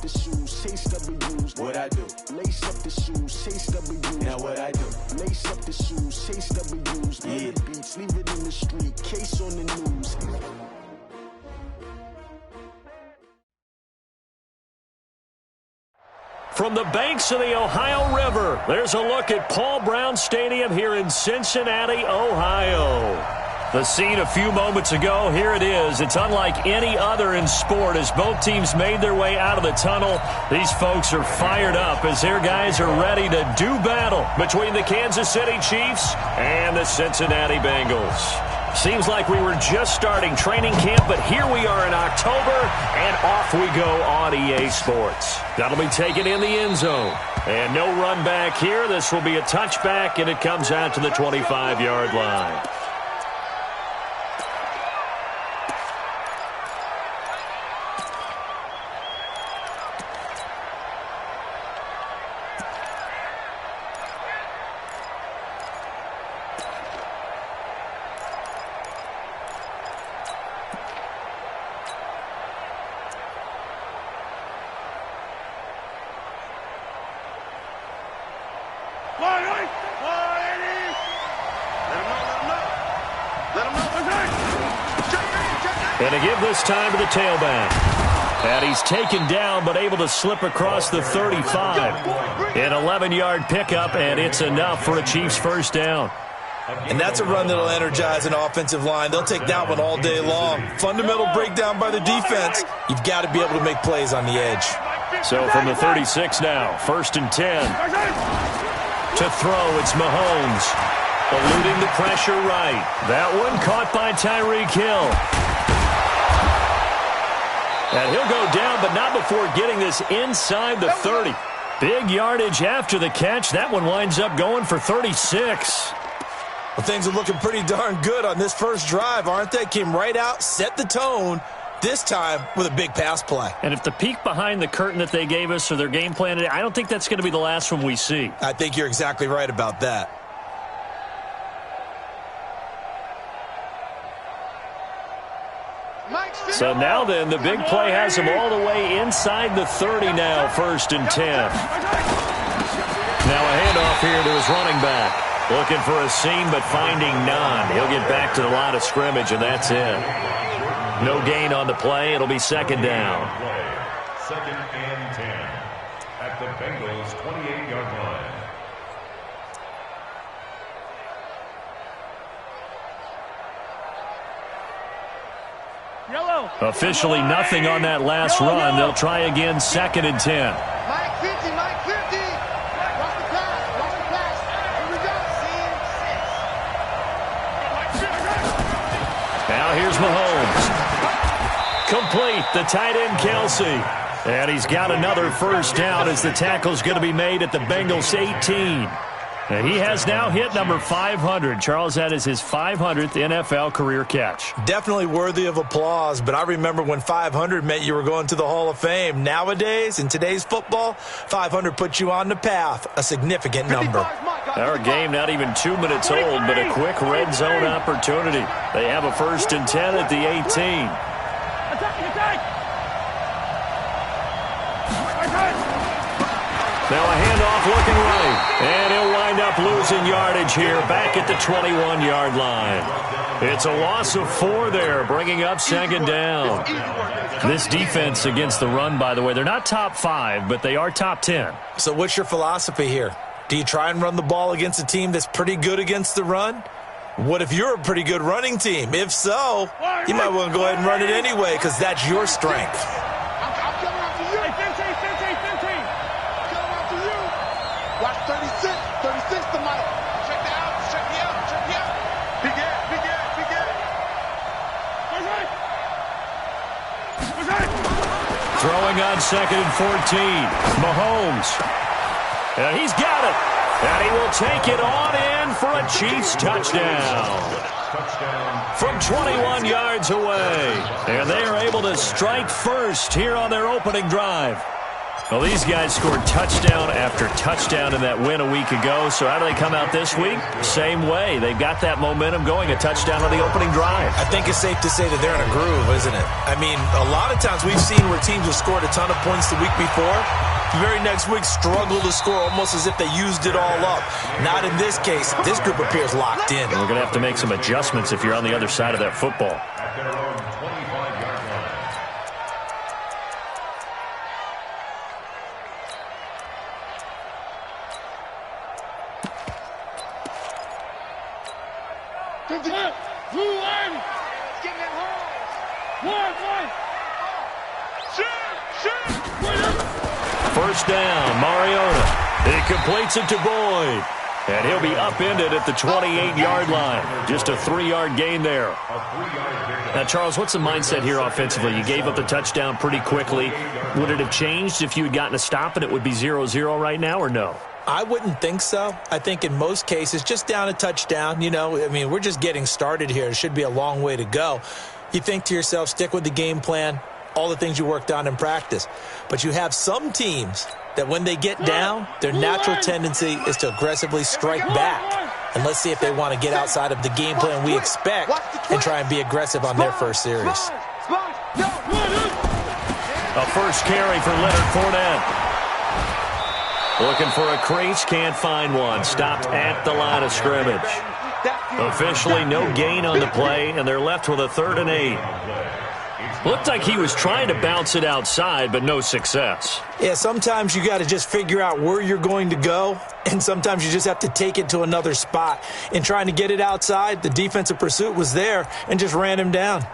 the shoes, chase W's. What I do? Lace up the shoes, chase W's. Now what I do? Lace up the shoes, chase W's. Yeah. The beats, leave it in the street, case on the news. From the banks of the Ohio River, there's a look at Paul Brown Stadium here in Cincinnati, Ohio. The scene a few moments ago, here it is. It's unlike any other in sport as both teams made their way out of the tunnel. These folks are fired up as their guys are ready to do battle between the Kansas City Chiefs and the Cincinnati Bengals. Seems like we were just starting training camp, but here we are in October, and off we go on EA Sports. That'll be taken in the end zone. And no run back here. This will be a touchback, and it comes out to the 25-yard line. And to give this time to the tailback. And he's taken down but able to slip across the 35. An 11-yard pickup, and it's enough for a Chiefs first down. And that's a run that'll energize an offensive line. They'll take that one all day long. Fundamental breakdown by the defense. You've got to be able to make plays on the edge. So from the 36 now, 1st and 10. To throw, it's Mahomes. Eluding the pressure right. That one caught by Tyreek Hill. And he'll go down, but not before getting this inside the 30. Big yardage after the catch. That one winds up going for 36. Well, things are looking pretty darn good on this first drive, aren't they? Came right out, set the tone, this time with a big pass play. And if the peek behind the curtain that they gave us or their game plan today, I don't think that's going to be the last one we see. I think you're exactly right about that. So now then, the big play has him all the way inside the 30 now, 1st and 10. Now a handoff here to his running back. Looking for a seam, but finding none. He'll get back to the line of scrimmage, and that's it. No gain on the play. It'll be 2nd down. 2nd and 10 at the Bengals' 28-yard line. Officially nothing on that last run. They'll try again, 2nd and 10. Mike 50, Mike 50. Watch the pass, watch the pass. Here we go. Now here's Mahomes. Complete, the tight end Kelsey. And he's got another first down as the tackle's going to be made at the Bengals 18. And he has now hit number 500. Charles, that is his 500th NFL career catch. Definitely worthy of applause, but I remember when 500 meant you were going to the Hall of Fame. Nowadays, in today's football, 500 puts you on the path, a significant number. Our game not even 2 minutes old, but a quick red zone opportunity. They have a 1st and 10 at the 18. Now a handoff looking right. And he'll wind up losing yardage here back at the 21-yard line. It's a loss of 4 there, bringing up 2nd down. This defense against the run, by the way, they're not top 5, but they are top 10. So what's your philosophy here? Do you try and run the ball against a team that's pretty good against the run? What if you're a pretty good running team? If so, you might want to go ahead and run it anyway because that's your strength. Watch 36 to Mike. Check the out, check the out, check the out. Big gap, big gap, big gap. Throwing on 2nd and 14. Mahomes. And he's got it. And he will take it on in for a Chiefs touchdown. From 21 yards away. And they are able to strike first here on their opening drive. Well, these guys scored touchdown after touchdown in that win a week ago. So how do they come out this week? Same way. They've got that momentum going, a touchdown on the opening drive. I think it's safe to say that they're in a groove, isn't it? I mean, a lot of times we've seen where teams have scored a ton of points the week before. The very next week struggle to score almost as if they used it all up. Not in this case. This group appears locked in. We're going to have to make some adjustments if you're on the other side of that football. At their own 25-yard line. First down, Mariota. He completes it to Boyd. And he'll be upended at the 28-yard line. Just a 3-yard gain there. Now, Charles, what's the mindset here offensively? You gave up the touchdown pretty quickly. Would it have changed if you had gotten a stop and it would be 0-0 right now, or no? I wouldn't think so. I think in most cases, just down a touchdown, you know, I mean, we're just getting started here. It should be a long way to go. You think to yourself, stick with the game plan, all the things you worked on in practice. But you have some teams that when they get down, their natural tendency is to aggressively strike back. And let's see if they want to get outside of the game plan we expect and try and be aggressive on their first series. A first carry for Leonard Fournette. Looking for a crease, can't find one. Stopped at the line of scrimmage. Officially no gain on the play, and they're left with a 3rd and 8. Looked like he was trying to bounce it outside, but no success. Yeah, sometimes you got to just figure out where you're going to go, and sometimes you just have to take it to another spot. In trying to get it outside, the defensive pursuit was there and just ran him down.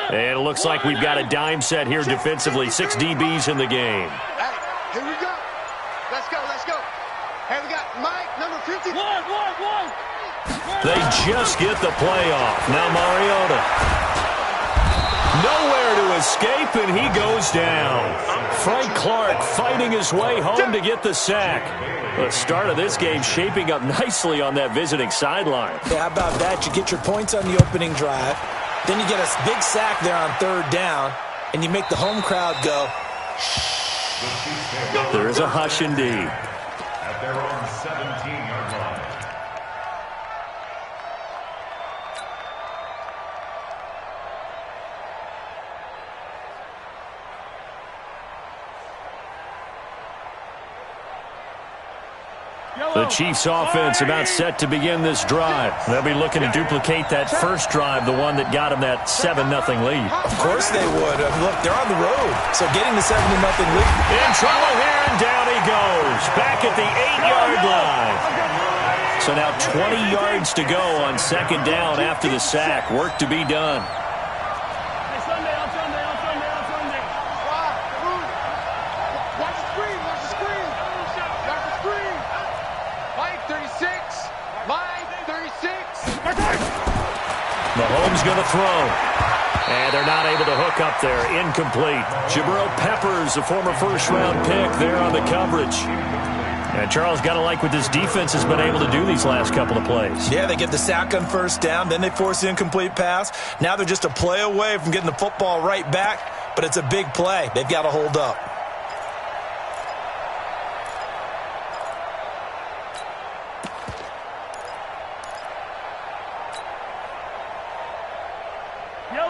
And it looks like we've got a dime set here defensively. 6 DBs in the game. Hey, here we go. Let's go, let's go. Hey, we got Mike, number 50. They just get the play off. Now Mariota. Nowhere to escape, and he goes down. Frank Clark fighting his way home to get the sack. The start of this game shaping up nicely on that visiting sideline. Yeah, how about that? You get your points on the opening drive. Then you get a big sack there on 3rd down, and you make the home crowd go, shh. There is a hush indeed. At their own 17-yard line. The Chiefs offense about set to begin this drive. They'll be looking to duplicate that first drive, the one that got them that 7-0 lead. Of course they would. Look, they're on the road, so getting the 7-0 lead. In trouble here, and down he goes. Back at the 8-yard line. So now 20 yards to go on 2nd down after the sack. Work to be done. Mahomes going to throw. And they're not able to hook up there. Incomplete. Jabril Peppers, a former first-round pick there on the coverage. And Charles, got to like what this defense has been able to do these last couple of plays. Yeah, they get the sack on 1st down. Then they force the incomplete pass. Now they're just a play away from getting the football right back. But it's a big play. They've got to hold up.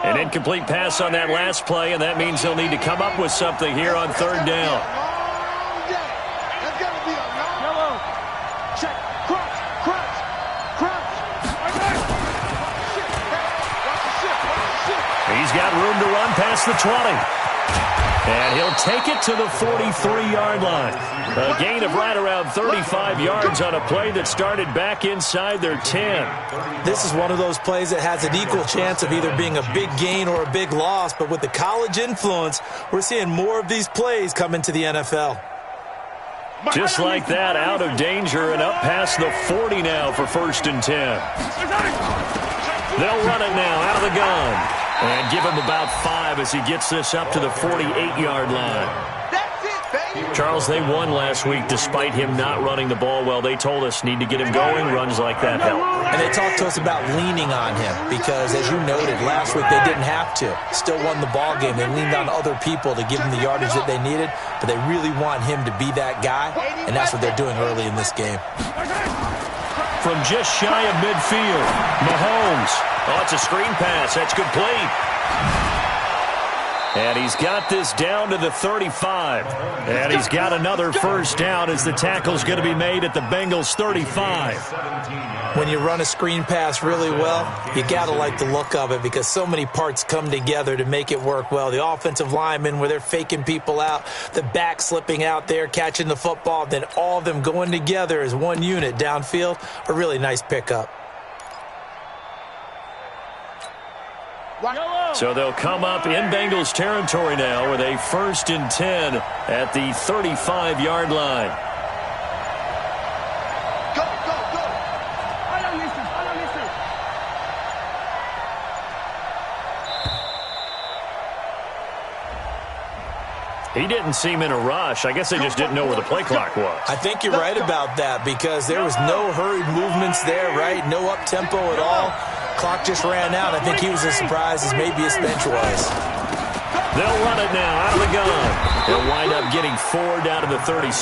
An incomplete pass on that last play, and that means they'll need to come up with something here on 3rd down. He's got room to run past the 20. And he'll take it to the 43-yard line. A gain of right around 35 yards on a play that started back inside their 10. This is one of those plays that has an equal chance of either being a big gain or a big loss. But with the college influence, we're seeing more of these plays come into the NFL. Just like that, out of danger and up past the 40 now for 1st and 10. They'll run it now out of the gun. And give him about 5 as he gets this up to the 48-yard line. Charles, they won last week despite him not running the ball well. They told us need to get him going. Runs like that help. And they talked to us about leaning on him because, as you noted, last week they didn't have to. Still won the ball game. They leaned on other people to give them the yardage that they needed, but they really want him to be that guy, and that's what they're doing early in this game. From just shy of midfield, Mahomes. Oh, it's a screen pass. That's complete. And he's got this down to the 35. And he's got another first down as the tackle's going to be made at the Bengals' 35. When you run a screen pass really well, you got to like the look of it because so many parts come together to make it work well. The offensive linemen, where they're faking people out, the back slipping out there, catching the football, then all of them going together as one unit downfield, a really nice pickup. So they'll come up in Bengals territory now with a 1st and 10 at the 35-yard line. Go, go, go. He didn't seem in a rush. I guess they just didn't know where the play clock was. I think you're right about that because there was no hurried movements there, right? No up-tempo at all. Clock just ran out. I think he was as surprised as maybe his bench was. They'll run it now out of the gun. They'll wind up getting 4 down to the 36.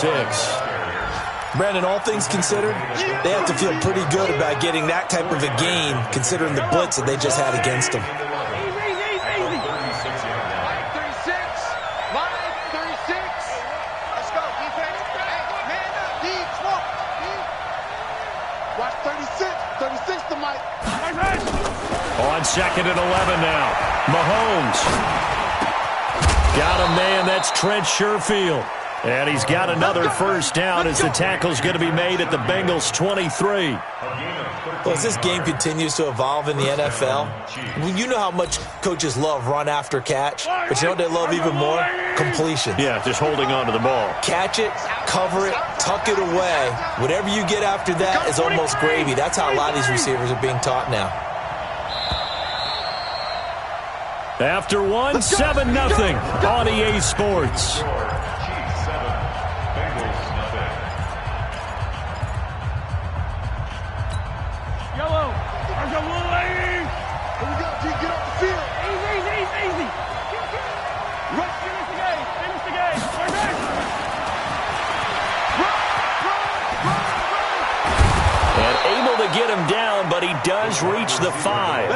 Brandon, all things considered, they have to feel pretty good about getting that type of a gain considering the blitz that they just had against them. On 2nd and 11 now. Mahomes. Got a man. That's Trent Sherfield. And he's got another first down as the tackle's going to be made at the Bengals' 23. Well, as this game continues to evolve in the NFL, you know how much coaches love run after catch, but you know what they love even more? Completion. Yeah, just holding on to the ball. Catch it, cover it, tuck it away. Whatever you get after that is almost gravy. That's how a lot of these receivers are being taught now. After 1, 7-0 on EA Sports. Get him down, but he does reach the 5.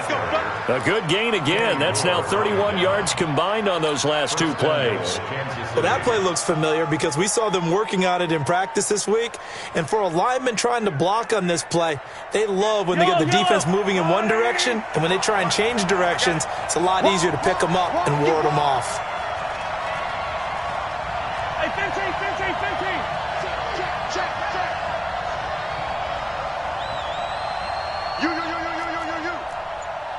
A good gain again. That's now 31 yards combined on those last 2 plays. Well, that play looks familiar because we saw them working on it in practice this week. And for a lineman trying to block on this play, they love when they get the defense moving in one direction. And when they try and change directions, it's a lot easier to pick them up and ward them off. Hey, 15. Check. You.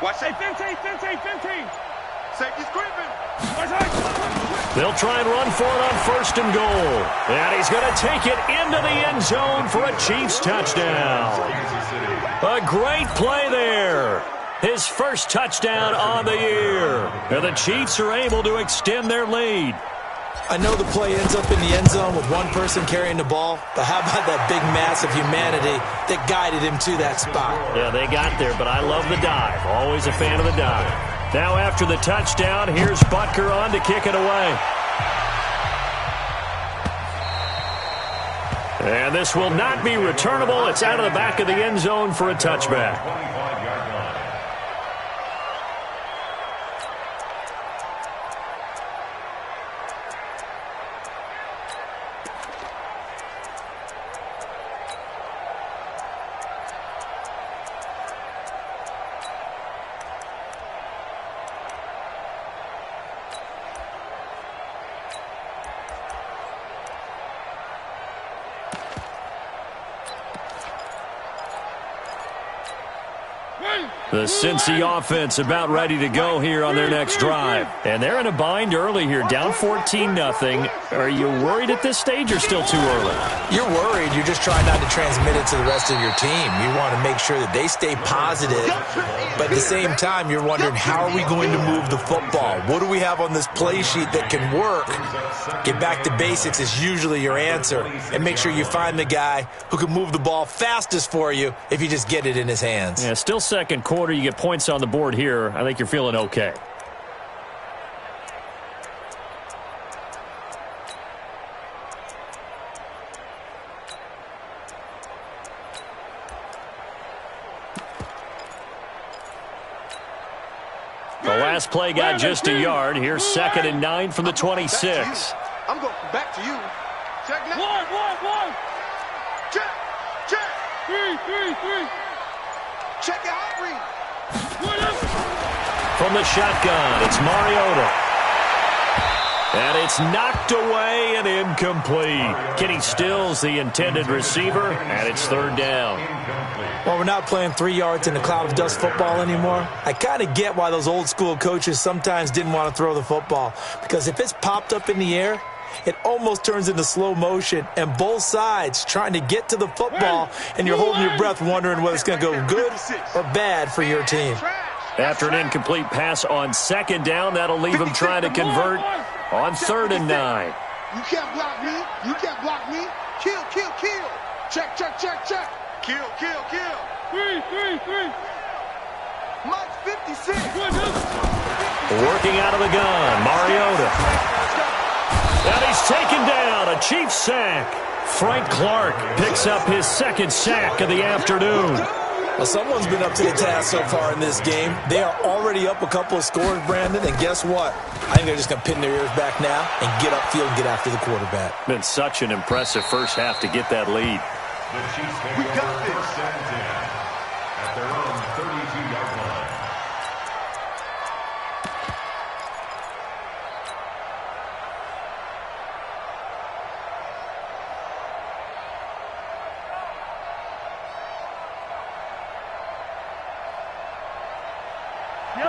Watch it. 15. Safety's creeping. They'll try and run for it on 1st and goal. And he's going to take it into the end zone for a Chiefs touchdown. A great play there. His first touchdown on the year. And the Chiefs are able to extend their lead. I know the play ends up in the end zone with one person carrying the ball, but how about that big mass of humanity that guided him to that spot? Yeah, they got there, but I love the dive. Always a fan of the dive. Now after the touchdown, here's Butker on to kick it away. And this will not be returnable. It's out of the back of the end zone for a touchback. The Cincy offense about ready to go here on their next drive. And they're in a bind early here, down 14-0. Are you worried at this stage or still too early? You're worried. You're just trying not to transmit it to the rest of your team. You want to make sure that they stay positive. But at the same time, you're wondering, how are we going to move the football? What do we have on this play sheet that can work? Get back to basics is usually your answer. And make sure you find the guy who can move the ball fastest for you if you just get it in his hands. Yeah, still second quarter. You get points on the board here. I think you're feeling okay. The last play got just a yard. Here's 2nd and 9 from the 26. I'm going back to you. Check now. One. Check. Three. Check it out, read. From the shotgun, it's Mariota. And it's knocked away and incomplete. Kenny Stills, the intended receiver, and it's 3rd down. Well, we're not playing 3 yards in a cloud of dust football anymore. I kind of get why those old school coaches sometimes didn't want to throw the football. Because if it's popped up in the air, it almost turns into slow motion, and both sides trying to get to the football, and you're holding your breath wondering whether it's going to go good or bad for your team. After an incomplete pass on 2nd down, that'll leave him trying to convert on 3rd and 9. You can't block me. Kill. Check. Kill. Three. Mike 56. Working out of the gun, Mariota. And he's taken down, a Chiefs sack. Frank Clark picks up his 2nd sack of the afternoon. Well, someone's been up to the task so far in this game. They are already up a couple of scores, Brandon, and guess what? I think they're just going to pin their ears back now and get upfield and get after the quarterback. Been such an impressive first half to get that lead. The Chiefs can go first and 10 at their own 32-yard line.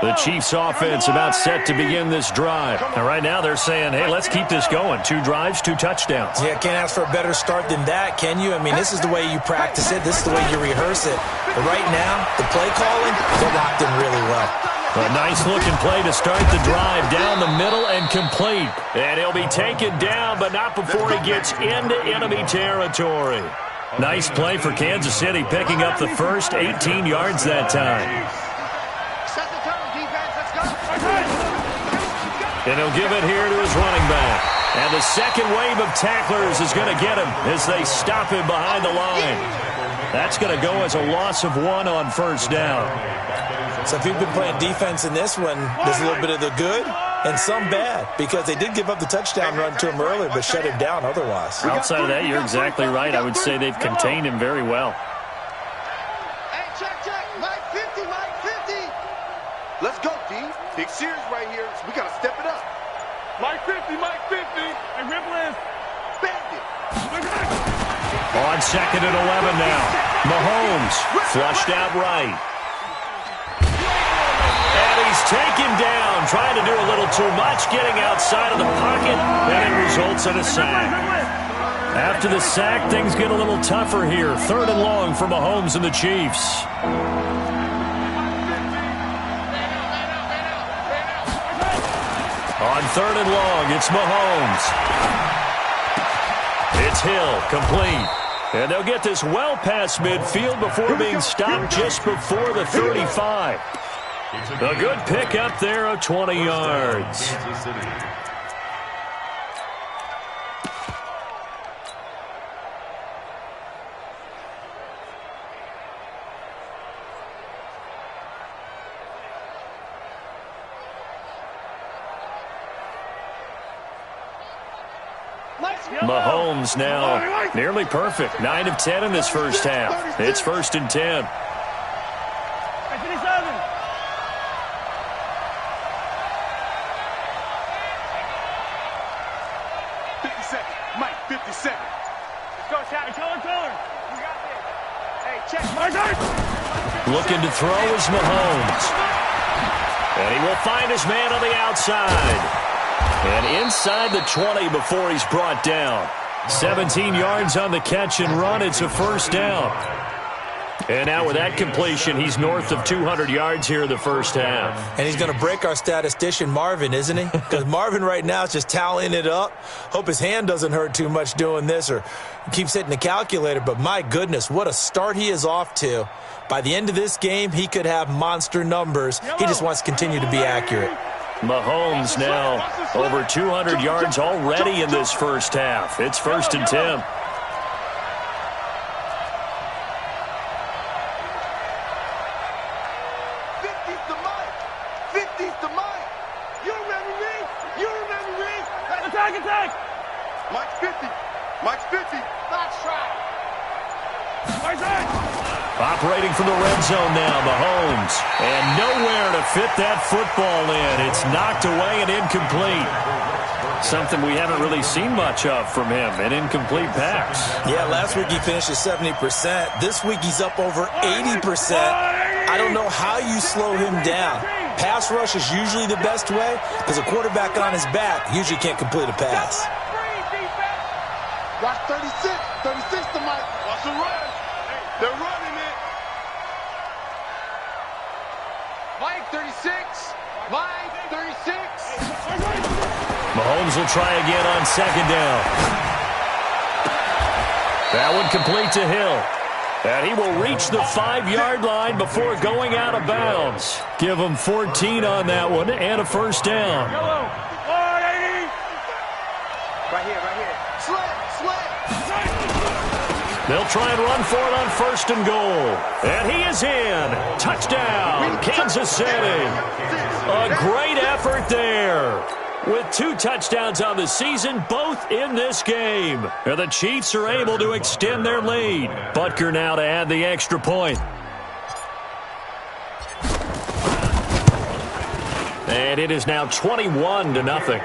The Chiefs offense about set to begin this drive. And right now they're saying, hey, let's keep this going. 2 drives, 2 touchdowns. Yeah, can't ask for a better start than that, can you? I mean, this is the way you practice it. This is the way you rehearse it. But right now, the play calling, they're locked in really well. A nice-looking play to start the drive down the middle and complete. And he'll be taken down, but not before he gets into enemy territory. Nice play for Kansas City, picking up the first 18 yards that time. And he'll give it here to his running back. And the second wave of tacklers is going to get him as they stop him behind the line. That's going to go as a loss of 1 on 1st down. So if you've been playing defense in this one, there's a little bit of the good and some bad, because they did give up the touchdown run to him earlier but shut him down otherwise. Outside of that, you're exactly right. I would say they've contained him very well. Hey, check. Mike 50. Let's go, D. Big series right here, so we got to step it up. Mike 50. And Ripley. Bandit. On 2nd and 11 now. Mahomes flushed out right. And he's taken down, trying to do a little too much, getting outside of the pocket, and it results in a sack. After the sack, things get a little tougher here. 3rd and long for Mahomes and the Chiefs. On 3rd and long, it's Mahomes. It's Hill, complete. And they'll get this well past midfield before being stopped just before the 35. A good pick up there of 20 yards. Mahomes now nearly perfect. 9 of 10 in this first half. It's 1st and 10. 57. Mike 57. Let's go, Chad. Taller. We got this. Hey, check. Looking to throw is Mahomes. And he will find his man on the outside. And inside the 20 before he's brought down. 17 yards on the catch and run. It's a first down. And now with that completion, he's north of 200 yards here in the first half. And he's going to break our statistician, Marvin, isn't he? Because Marvin right now is just tallying it up. Hope his hand doesn't hurt too much doing this or keeps hitting the calculator. But my goodness, what a start he is off to. By the end of this game, he could have monster numbers. He just wants to continue to be accurate. Mahomes now over 200 yards already in this first half. It's 1st and 10. Attack! Mike's 50. Mike's 50. Box try. Operating from the red zone now, Mahomes. And nowhere to fit that football in. It's knocked away and incomplete. Something we haven't really seen much of from him, an incomplete pass. Yeah, last week he finished at 70%. This week he's up over 80%. I don't know how you slow him down. Pass rush is usually the best way because a quarterback on his back usually can't complete a pass. Watch 36. 36 to Mike. Watch the run. They're running it. Mike 36. Mike 36. Mahomes will try again on second down. That one complete to Hill. And he will reach the 5-yard line before going out of bounds. Give him 14 on that one and a first down. Right here. Slant. They'll try and run for it on 1st and goal. And he is in. Touchdown, Kansas City. A great effort there. With 2 touchdowns on the season, both in this game. And the Chiefs are able to extend their lead. Butker now to add the extra point. And it is now 21-0.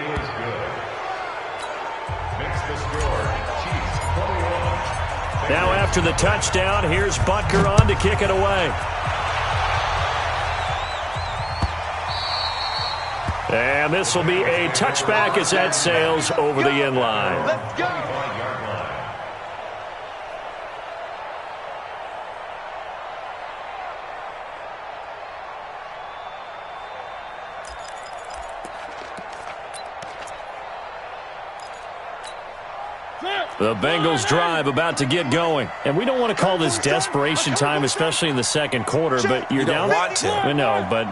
Now after the touchdown, here's Butker on to kick it away. And this will be a touchback as that sails over the end line. Let's go. The Bengals drive about to get going. And we don't want to call this desperation time, especially in the second quarter, but you're down. You don't want to. No, but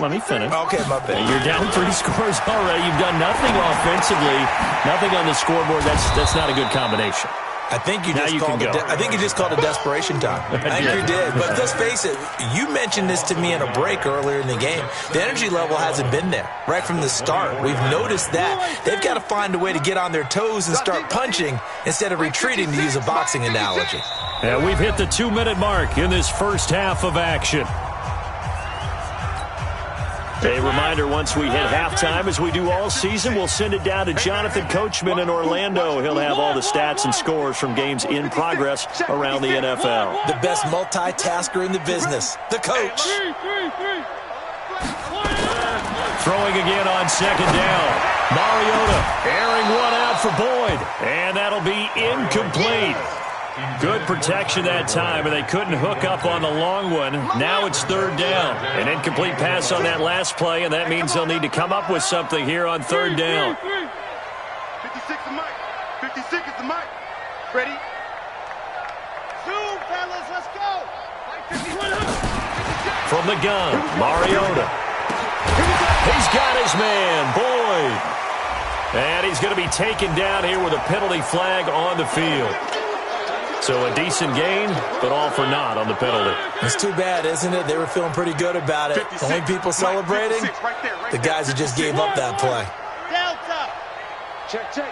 let me finish. Okay, my bad. You're down 3 scores already. You've done nothing offensively, nothing on the scoreboard. That's not a good combination. I think you Now just you called can go. I think you just called it desperation time. I think you did. But let's face it, you mentioned this to me in a break earlier in the game. The energy level hasn't been there right from the start. We've noticed that. They've got to find a way to get on their toes and start punching instead of retreating, to use a boxing analogy. And we've hit the 2-minute mark in this first half of action. A reminder, once we hit halftime, as we do all season, we'll send it down to Jonathan Coachman in Orlando. He'll have all the stats and scores from games in progress around the NFL. The best multitasker in the business, the coach. Throwing again on second down. Mariota airing one out for Boyd. And that'll be incomplete. Good protection that time, and they couldn't hook up on the long one. Now it's 3rd down. An incomplete pass on that last play, and that means they'll need to come up with something here on 3rd down. 56 is Mike. 56 is the Mike. Ready? Zoom, fellas, let's go. From the gun, Mariota. He's got his man, Boyd. And he's going to be taken down here with a penalty flag on the field. So a decent gain, but all for naught on the penalty. It's too bad, isn't it? They were feeling pretty good about it. Only people celebrating, the guys who just gave up that play. Delta. Check. Check.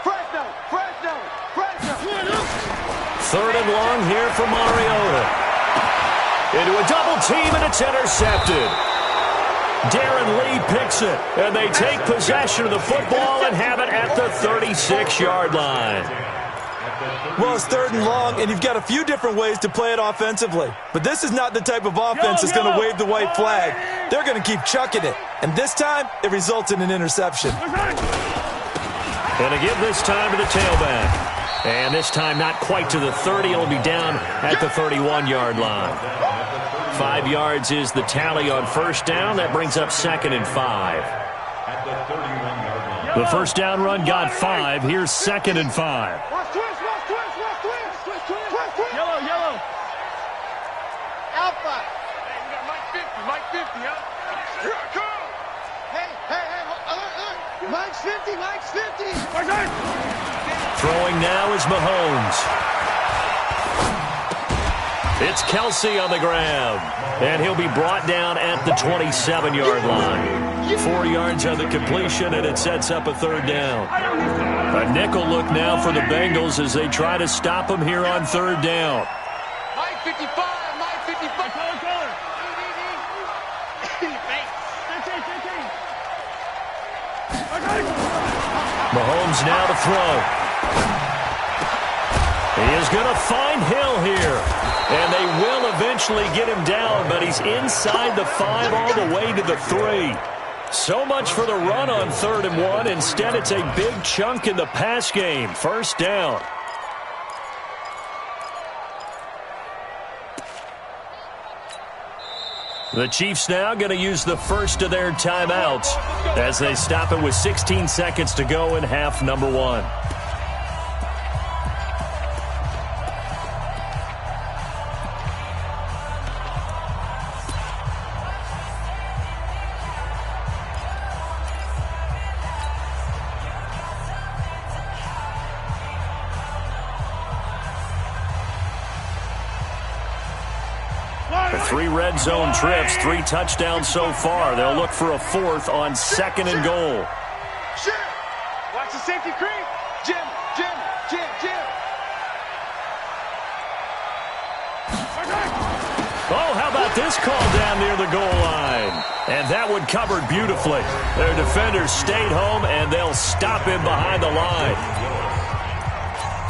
Fresno. 3rd and long here for Mariota. Into a double team, and it's intercepted. Darren Lee picks it, and they take possession of the football and have it at the 36-yard line. Well, it's 3rd and long, and you've got a few different ways to play it offensively. But this is not the type of offense that's going to wave the white flag. They're going to keep chucking it. And this time, it results in an interception. Going to give this time to the tailback. And this time not quite to the 30. It'll be down at the 31-yard line. 5 yards is the tally on first down. That brings up 2nd and 5. The first down run got 5. Here's 2nd and 5. Yellow, yellow. Alpha. Hey, we got Mike 50, Mike 50, huh? Here I come. Hey, look. Mike's 50, Mike's 50. Throwing now is Mahomes. It's Kelsey on the grab. And he'll be brought down at the 27-yard line. 4 yards on the completion, and it sets up a 3rd down. A nickel look now for the Bengals as they try to stop him here on 3rd down. Mike 55, Mike 55. Color. Mahomes now to throw. He is going to find Hill here. And they will eventually get him down, but he's inside the 5 all the way to the 3. So much for the run on 3rd and 1. Instead, it's a big chunk in the pass game. First down. The Chiefs now going to use the first of their timeouts as they stop it with 16 seconds to go in half number 1. The 3 red zone trips, 3 touchdowns so far. They'll look for a 4th on 2nd and goal. Shit. Watch the safety creep. Jim. Oh, how about this call down near the goal line? And that one covered beautifully. Their defenders stayed home, and they'll stop him behind the line.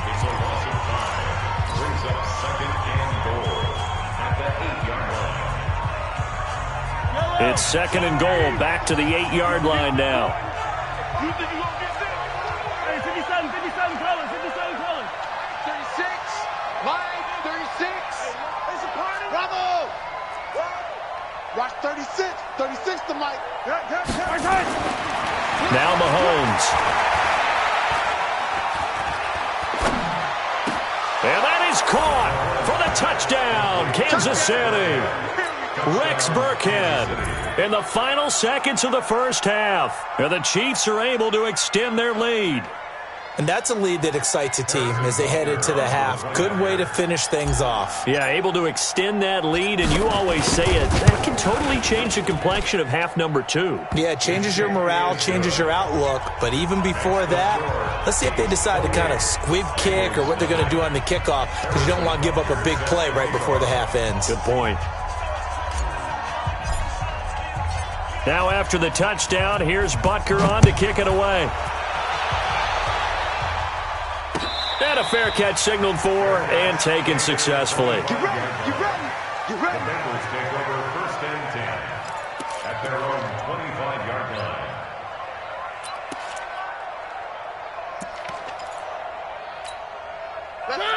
It's a loss of 5. Brings up 2nd and goal at the 8-yard line. It's 2nd and goal, back to the 8-yard line now. You think you gonna get this? Hey, 57 colors, 57 colors. 36. Mike, 36. It's a party. Bravo. Watch 36. 36 to Mike. Now Mahomes. And that is caught for the touchdown, Kansas City. Rex Burkhead in the final seconds of the first half. And the Chiefs are able to extend their lead. And that's a lead that excites a team as they head into the half. Good way to finish things off. Yeah, able to extend that lead, and you always say it, that can totally change the complexion of half number 2. Yeah, it changes your morale, changes your outlook. But even before that, let's see if they decide to kind of squib kick or what they're going to do on the kickoff, because you don't want to give up a big play right before the half ends. Good point. Now after the touchdown, here's Butker on to kick it away. And a fair catch signaled for and taken successfully. Get ready. The Bengals take over 1st and 10 at their own 25-yard line.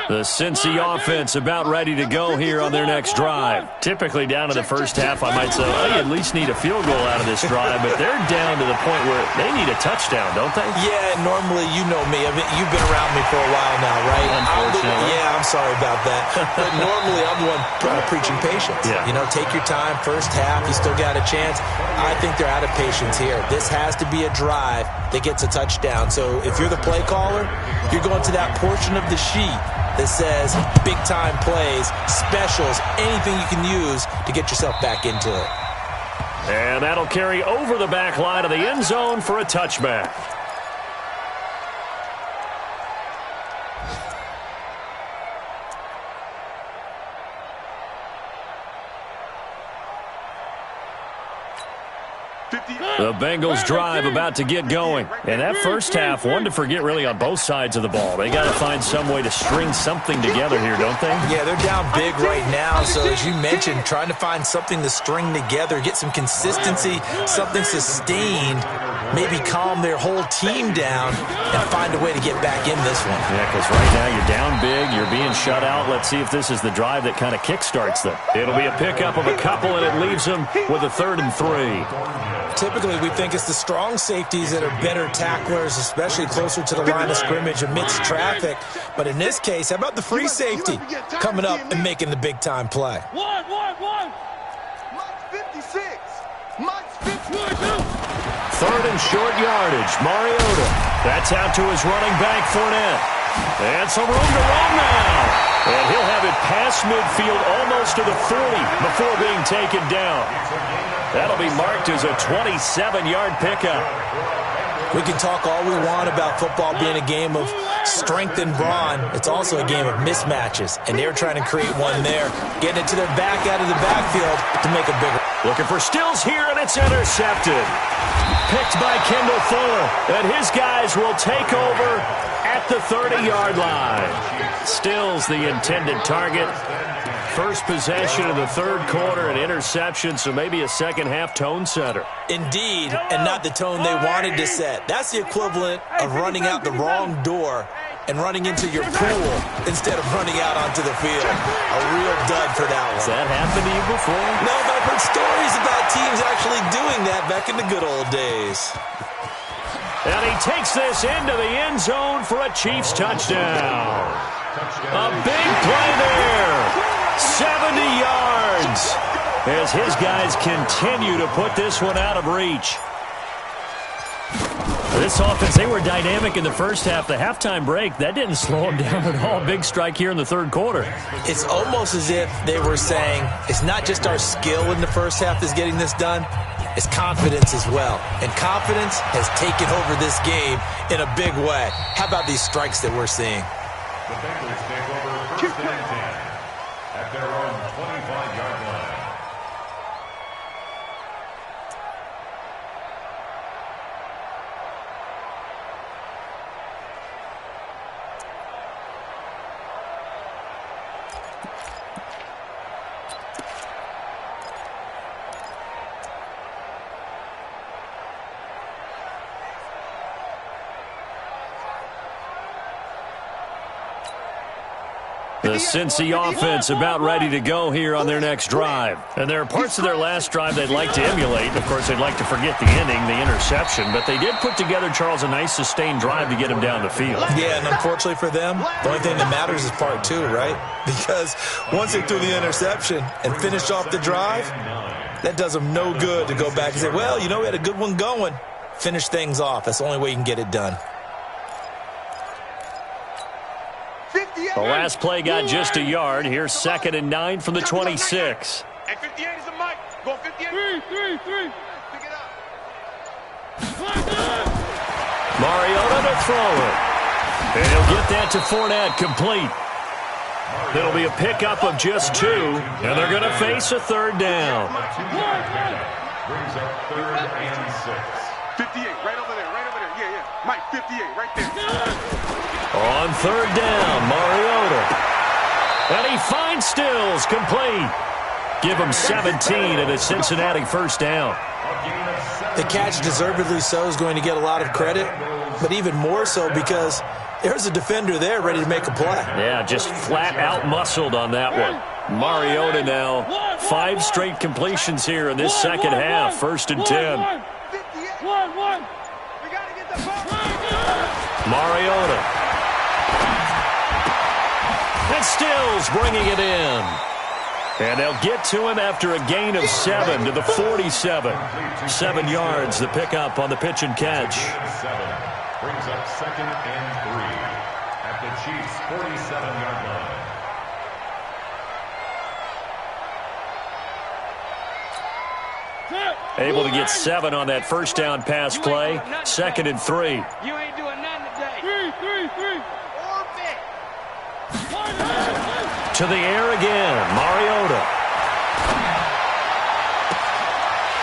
The Cincy offense about ready to go here on their next drive. Typically down in the first half, I might say, oh, you at least need a field goal out of this drive, but they're down to the point where they need a touchdown, don't they? Yeah, normally, you know me. I mean, you've been around me for a while now, right? Unfortunately. I'm sorry about that. But normally, I'm the one preaching patience. Yeah. You know, take your time. First half, you still got a chance. I think they're out of patience here. This has to be a drive that gets a touchdown. So if you're the play caller, you're going to that portion of the sheet that says big-time plays, specials, anything you can use to get yourself back into it. And that'll carry over the back line of the end zone for a touchback. The Bengals drive about to get going. And that first half, one to forget really on both sides of the ball. They got to find some way to string something together here, don't they? Yeah, they're down big right now. So as you mentioned, trying to find something to string together, get some consistency, something sustained, maybe calm their whole team down and find a way to get back in this one. Yeah, because right now you're down big, you're being shut out. Let's see if this is the drive that kind of kickstarts them. It'll be a pickup of a couple, and it leaves them with a 3rd and 3. Typically, we think it's the strong safeties that are better tacklers, especially closer to the line of scrimmage amidst traffic. But in this case, how about the free safety coming up and making the big-time play? One. Mike's 56. Mike's 50. 3rd and short yardage. Mariota. That's out to his running back, Fournette. And some room to run now. And he'll have it past midfield almost to the 40 before being taken down. That'll be marked as a 27-yard pickup. We can talk all we want about football being a game of strength and brawn. It's also a game of mismatches, and they're trying to create one there, getting it to their back out of the backfield to make a bigger. Looking for Stills here, and it's intercepted. Picked by Kendall Fuller, and his guys will take over at the 30-yard line. Stills the intended target. First possession of the 3rd quarter, an interception, so maybe a second-half tone setter. Indeed, and not the tone they wanted to set. That's the equivalent of running out the wrong door and running into your pool instead of running out onto the field. A real dud for that one. Has that happened to you before? No, but I've heard stories about teams actually doing that back in the good old days. And he takes this into the end zone for a Chiefs touchdown. A big play there. 70 yards as his guys continue to put this one out of reach. This offense, they were dynamic in the first half. The halftime break, that didn't slow them down at all. Big strike here in the 3rd quarter. It's almost as if they were saying, it's not just our skill in the first half that's getting this done, it's confidence as well. And confidence has taken over this game in a big way. How about these strikes that we're seeing? The Bengals take over 1st and 10 at their own 25-yard line. The Cincy offense about ready to go here on their next drive. And there are parts of their last drive they'd like to emulate. Of course, they'd like to forget the ending, the interception. But they did put together, Charles, a nice sustained drive to get him down the field. Yeah, and unfortunately for them, the only thing that matters is part 2, right? Because once they threw the interception and finished off the drive, that does them no good to go back and say, well, you know, we had a good one going. Finish things off. That's the only way you can get it done. The last play got just a yard. Here's 2nd and 9 from the 26. Hey, 58 is a mic. Go 58. 3. Pick it up. Mariota to throw it. And he'll get that to Fournette, complete. It'll be a pickup of just 2, and they're going to face a 3rd down. Brings up 3rd and 6. 58, right over there. Yeah. Mike, 58, right there. On 3rd down, Mariota. And he finds Stills, complete. Give him 17 and a Cincinnati 1st down. The catch, deservedly so, is going to get a lot of credit, but even more so because there's a defender there ready to make a play. Yeah, just flat out muscled on that one. Mariota now, 5 straight completions here in this second half. 1st and 10. One. We got to get the ball. Mariota. And Stills bringing it in. And they'll get to him after a gain of 7 to the 47. 7 yards, the pickup on the pitch and catch. 7 brings up 2nd and 3 at the Chiefs' 47-yard line. Able to get 7 on that 1st down pass play. 2nd and 3. You ain't doing nothing today. 3. To the air again, Mariota.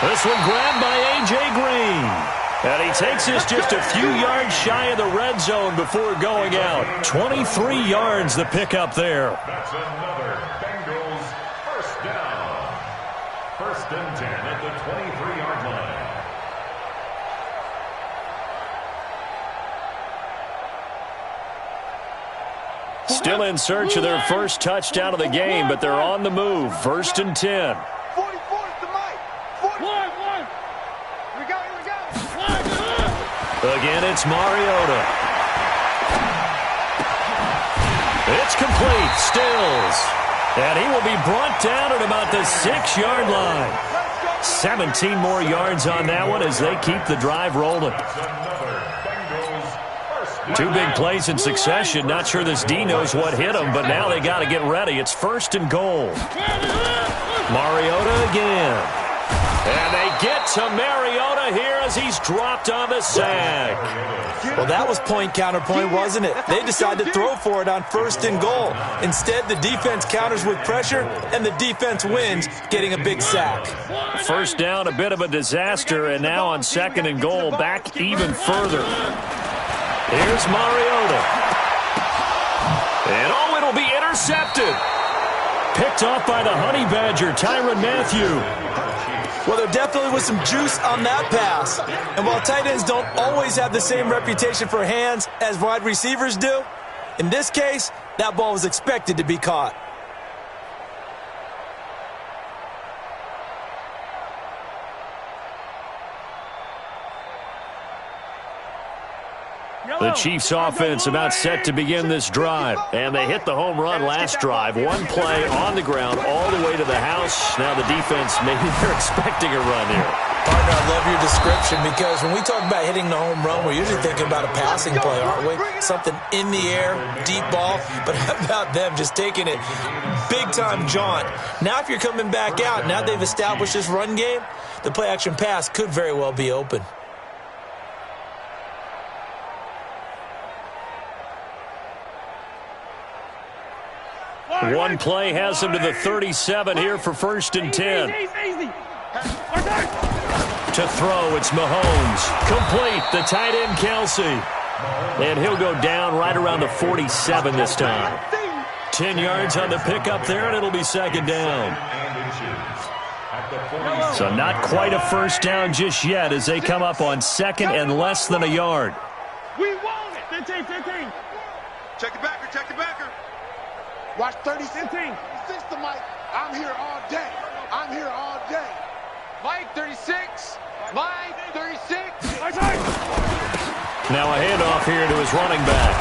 This one grabbed by A.J. Green. And he takes this just a few yards shy of the red zone before going out. 23 yards the pickup there. That's another Bengals first down. 1st and 10 at the 23-yard line. Still in search of their first touchdown of the game, but they're on the move. 1st and 10. 44's the mic. 44. Here we go. Again, it's Mariota. It's complete. Stills. And he will be brought down at about the 6-yard line. 17 more yards on that one as they keep the drive rolling. Two big plays in succession. Not sure this D knows what hit him, but now they got to get ready. It's 1st and goal. Mariota again. And they get to Mariota here as he's dropped on the sack. Well, that was point counterpoint, wasn't it? They decided to throw for it on 1st and goal. Instead, the defense counters with pressure, and the defense wins, getting a big sack. First down, a bit of a disaster, and now on 2nd and goal, back even further. Here's Mariota. And oh, it'll be intercepted. Picked off by the Honey Badger, Tyrann Mathieu. Well, there definitely was some juice on that pass. And while tight ends don't always have the same reputation for hands as wide receivers do, in this case, that ball was expected to be caught. The Chiefs offense about set to begin this drive. And they hit the home run last drive. One play on the ground all the way to the house. Now the defense, maybe they're expecting a run here. Partner, I love your description because when we talk about hitting the home run, we're usually thinking about a passing play, aren't we? Something in the air, deep ball. But how about them just taking it big-time jaunt? Now if you're coming back out, now they've established this run game, the play-action pass could very well be open. One play has him to the 37 here for 1st and 10. To throw, it's Mahomes. Complete, the tight end, Kelsey. And he'll go down right around the 47 this time. 10 yards on the pickup there, and it'll be 2nd down. So not quite a first down just yet as they come up on 2nd and less than a yard. We want it. 15. Check the backer. Watch 36. 15. The mic. I'm here all day. Mike 36. Mike 36. Now a handoff here to his running back.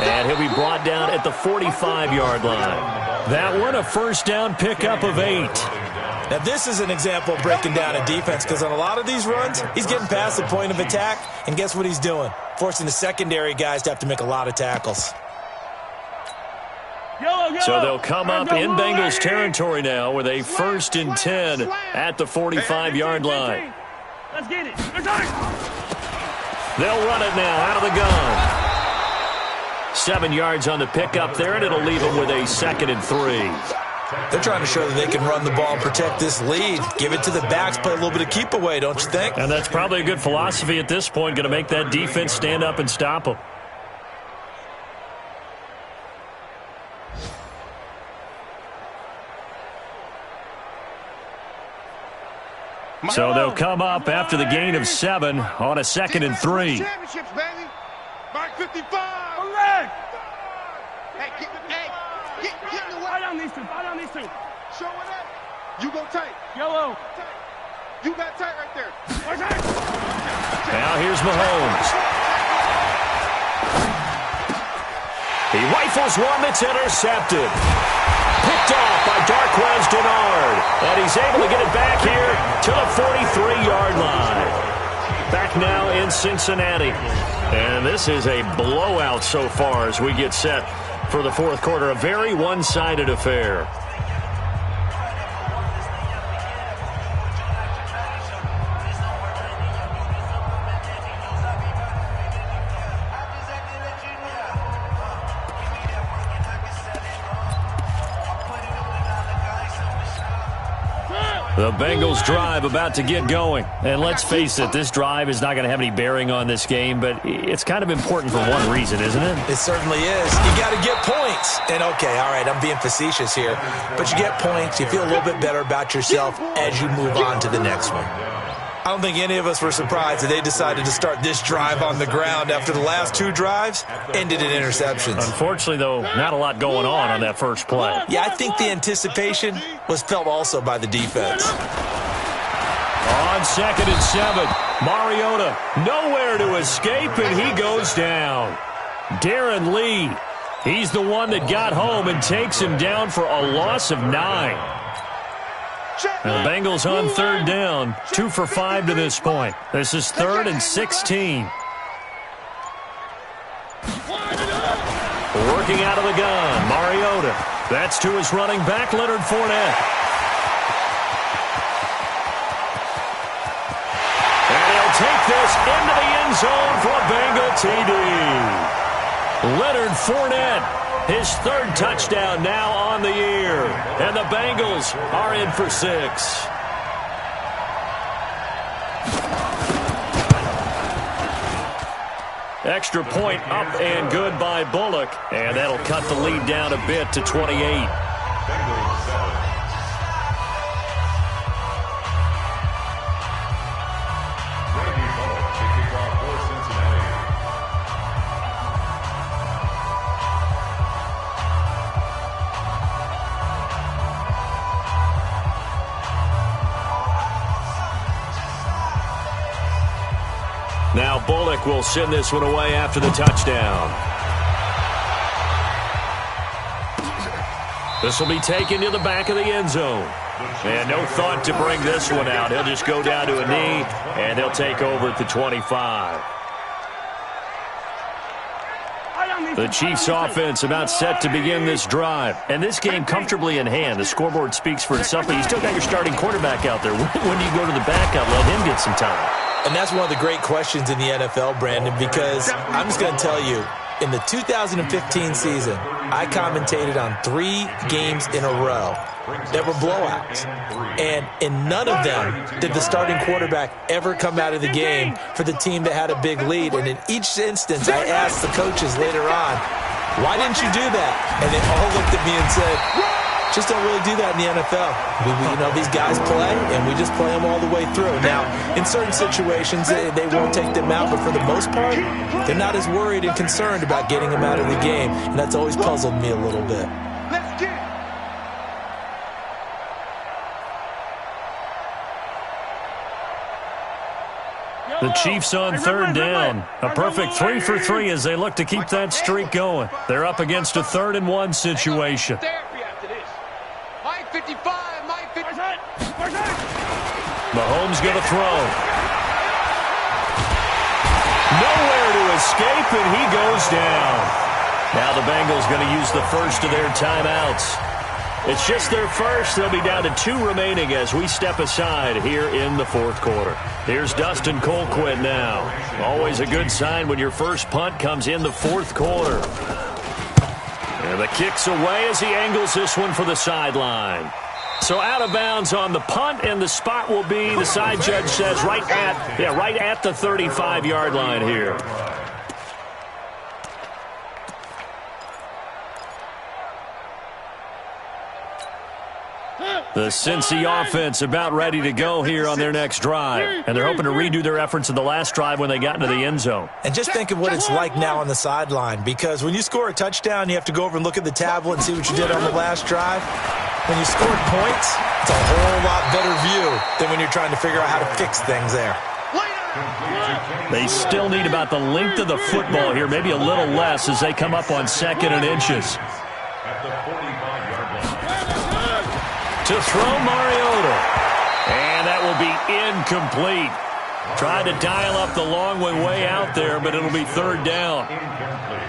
And he'll be brought down at the 45-yard line. That one, a first down pickup of 8. Now, this is an example of breaking down a defense because on a lot of these runs, he's getting past the point of attack, and guess what he's doing? Forcing the secondary guys to have to make a lot of tackles. So they'll come up in Bengals territory now with a 1st and 10 at the 45-yard line. Let's get it. They'll run it now out of the gun. 7 yards on the pickup there, and it'll leave them with a 2nd and 3. They're trying to show that they can run the ball and protect this lead. Give it to the backs, play a little bit of keep away, don't you think? And that's probably a good philosophy at this point, going to make that defense stand up and stop them. So they'll come up after the gain of 7 on a 2nd and 3. Championships, baby. Mark 55. Correct. Hey, get in the way. Buy down these two. Show it up. You go tight. Yellow. You got tight right there. Now here's Mahomes. He rifles one that's intercepted. Picked off by Darquez Dennard. And he's able to get it back here to the 43-yard line. Back now in Cincinnati. And this is a blowout so far as we get set for the 4th quarter. A very one-sided affair. The Bengals drive about to get going. And let's face it, this drive is not going to have any bearing on this game, but it's kind of important for one reason, isn't it? It certainly is. You got to get points. And okay, all right, I'm being facetious here, but you get points, you feel a little bit better about yourself as you move on to the next one. I don't think any of us were surprised that they decided to start this drive on the ground after the last two drives ended in interceptions. Unfortunately, though, not a lot going on that first play. Yeah, I think the anticipation was felt also by the defense. On 2nd and 7, Mariota nowhere to escape, and he goes down. Darren Lee, he's the one that got home and takes him down for a loss of 9. And the Bengals on 3rd down, 2 for 5 to this point. This is 3rd and 16. Working out of the gun, Mariota. That's to his running back, Leonard Fournette. And he'll take this into the end zone for a Bengal TD. Leonard Fournette, his 3rd touchdown now on the year. And the Bengals are in for 6. Extra point up and good by Bullock. And that'll cut the lead down a bit to 28. Now Bullock will send this one away after the touchdown. This will be taken to the back of the end zone. And no thought to bring this one out. He'll just go down to a knee, and he'll take over at the 25. The Chiefs offense about set to begin this drive. And this game comfortably in hand. The scoreboard speaks for itself, but you still got your starting quarterback out there. When do you go to the backup? Let him get some time. And that's one of the great questions in the NFL, Brandon, because I'm just going to tell you, in the 2015 season, I commentated on 3 games in a row that were blowouts. And in none of them did the starting quarterback ever come out of the game for the team that had a big lead. And in each instance, I asked the coaches later on, why didn't you do that? And they all looked at me and said, just don't really do that in the NFL. These guys play, and we just play them all the way through. Now, in certain situations, they won't take them out, but for the most part, they're not as worried and concerned about getting them out of the game, and that's always puzzled me a little bit. Let's get it. The Chiefs on 3rd down. A perfect 3 for 3 as they look to keep that streak going. They're up against a 3rd and 1 situation. Mahomes going to throw. Nowhere to escape, and he goes down. Now the Bengals going to use the first of their timeouts. It's just their first. They'll be down to 2 remaining as we step aside here in the 4th quarter. Here's Dustin Colquitt now. Always a good sign when your first punt comes in the 4th quarter. And the kick's away as he angles this one for the sideline. So out of bounds on the punt, and the spot will be, the side judge says, right at the 35-yard line here. The Cincy offense about ready to go here on their next drive. And they're hoping to redo their efforts in the last drive when they got into the end zone. And just think of what it's like now on the sideline, because when you score a touchdown, you have to go over and look at the tablet and see what you did on the last drive. When you scored points, it's a whole lot better view than when you're trying to figure out how to fix things there. They still need about the length of the football here, maybe a little less as they come up on 2nd and inches. To throw Mariota. And that will be incomplete. Tried to dial up the long way out there, but it'll be 3rd down.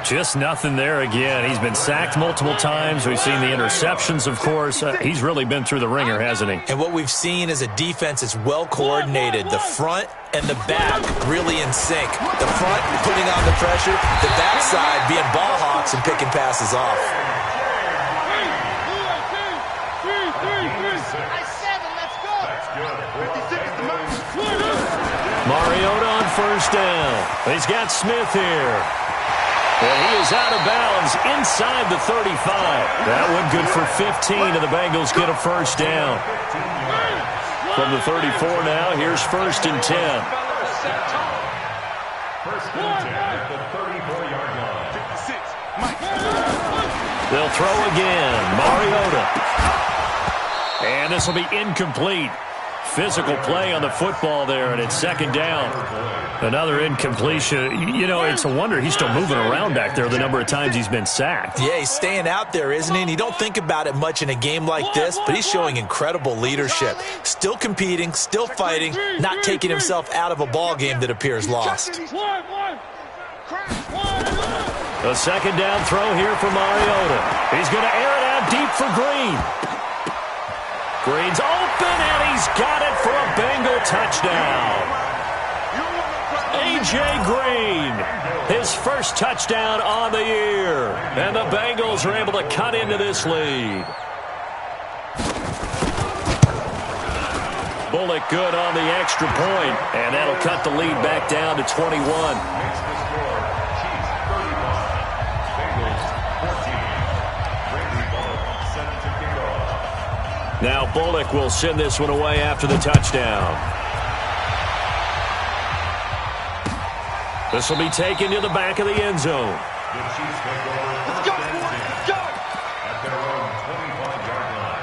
Just nothing there again. He's been sacked multiple times. We've seen the interceptions, of course. He's really been through the ringer, hasn't he? And what we've seen is a defense that's well coordinated. The front and the back really in sync. The front putting on the pressure, the backside being ball hawks and picking passes off. Mariota on first down. He's got Smith here. And he is out of bounds inside the 35. That one good for 15, and the Bengals get a first down. From the 34 now, here's first and 10. First and 10 at the 34-yard line. 56. They'll throw again. Mariota. And this will be incomplete. Physical play on the football there, and it's second down. Another incompletion. You know, it's a wonder he's still moving around back there the number of times he's been sacked. Yeah, he's staying out there, isn't he? And you don't think about it much in a game like this, but he's showing incredible leadership. Still competing, still fighting, not taking himself out of a ball game that appears lost. A second down throw here for Mariota. He's going to air it out deep for Green. Green's open, and he's got it for a Bengal touchdown. A.J. Green, his first touchdown on the year. And the Bengals are able to cut into this lead. Bullock good on the extra point, and that'll cut the lead back down to 21. Now Bullock will send this one away after the touchdown. This will be taken to the back of the end zone. Let's go, let's go. At their own 25-yard line.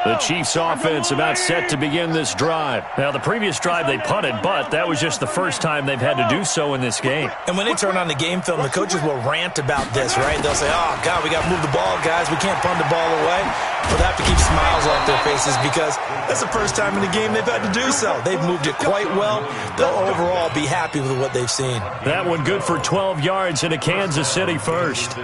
The Chiefs offense about set to begin this drive. Now, the previous drive they punted, but that was just the first time they've had to do so in this game. And when they turn on the game film, the coaches will rant about this, right? They'll say, oh, God, we got to move the ball, guys. We can't punt the ball away. But they have to keep smiles off their faces because that's the first time in the game they've had to do so. They've moved it quite well. They'll overall be happy with what they've seen. That one good for 12 yards into Kansas City first.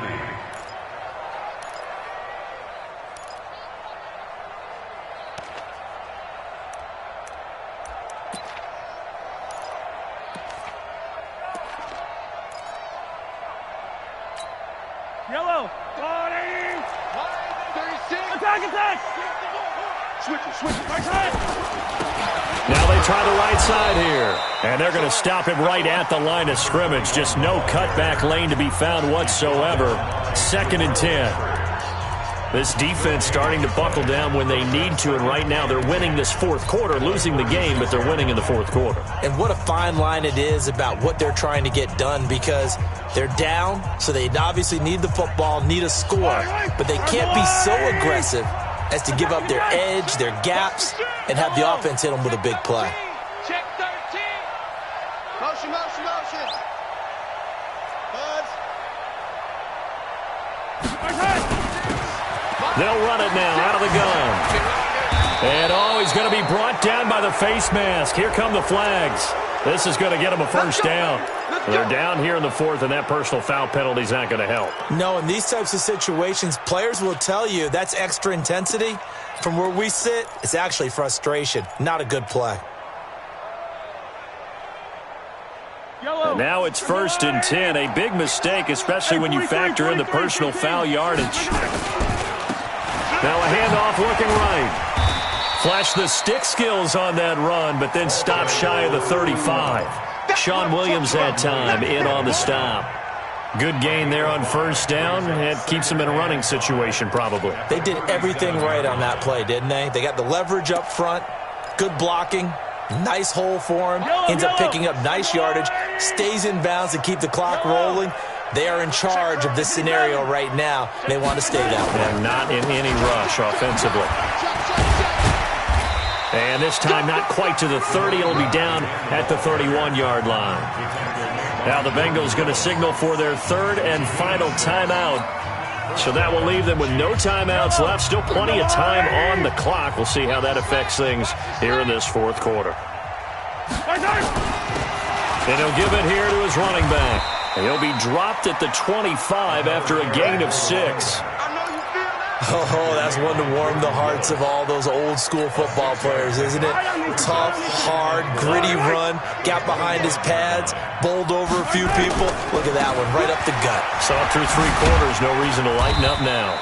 Yellow. 36. Attack. Switch it. Now they try the right side here. And they're going to stop him right at the line of scrimmage. Just no cutback lane to be found whatsoever. Second and 10. This defense starting to buckle down when they need to, and right now they're winning this fourth quarter, losing the game, but they're winning in the fourth quarter. And what a fine line it is about what they're trying to get done because they're down, so they obviously need the football, need a score, but they can't be so aggressive as to give up their edge, their gaps, and have the offense hit them with a big play. Check 13. Motion. They'll run it now out of the gun. And, he's going to be brought down by the face mask. Here come the flags. This is going to get them a first down. They're down here in the fourth, and that personal foul penalty is not going to help. No, in these types of situations, players will tell you that's extra intensity. From where we sit, it's actually frustration. Not a good play. And now it's first and 10. A big mistake, especially when you factor in the personal foul yardage. Now a handoff looking right. Flash the stick skills on that run, but then stop shy of the 35. Sean Williams that time in on the stop. Good gain there on first down. It keeps them in a running situation probably. They did everything right on that play, didn't they? They got the leverage up front, good blocking, nice hole for him, ends up picking up nice yardage, stays in bounds to keep the clock rolling. They are in charge of this scenario right now. They want to stay that way. And not in any rush offensively. And this time not quite to the 30. It'll be down at the 31-yard line. Now the Bengals going to signal for their third and final timeout. So that will leave them with no timeouts left. Still plenty of time on the clock. We'll see how that affects things here in this fourth quarter. And he'll give it here to his running back. And he'll be dropped at the 25 after a gain of 6. Oh, that's one to warm the hearts of all those old school football players, isn't it? Tough, hard, gritty run, got behind his pads, bowled over a few people. Look at that one, right up the gut. Saw it through 3 quarters, no reason to lighten up now.